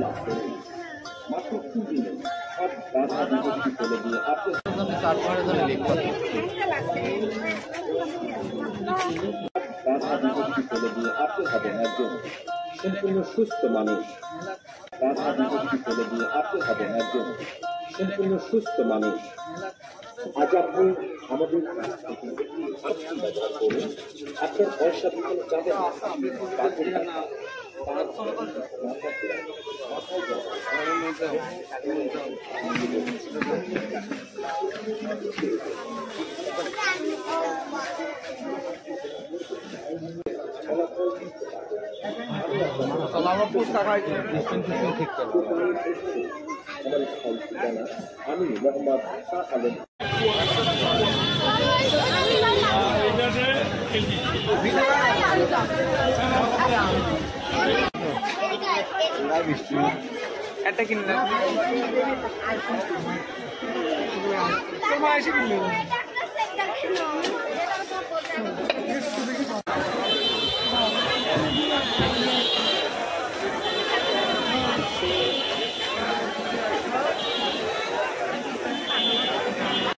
লাভ করুন। মাত্র 2 দিনে সব বাধা বিপত্তি ফেলে দিয়ে আপনি হবেন একজন সম্পূর্ণ সুস্থ মানুষ। বাধা বিপত্তি ফেলে দিয়ে আপনি হবেন একজন সম্পূর্ণ সুস্থ মানুষ। আজ আপনি আমাদের কাছ থেকে ব্যবহার করুন। আপনার পয়সা বিকল্প যাবে আমি মোহাম্মদ শাহ আলম। একটা কিনলাম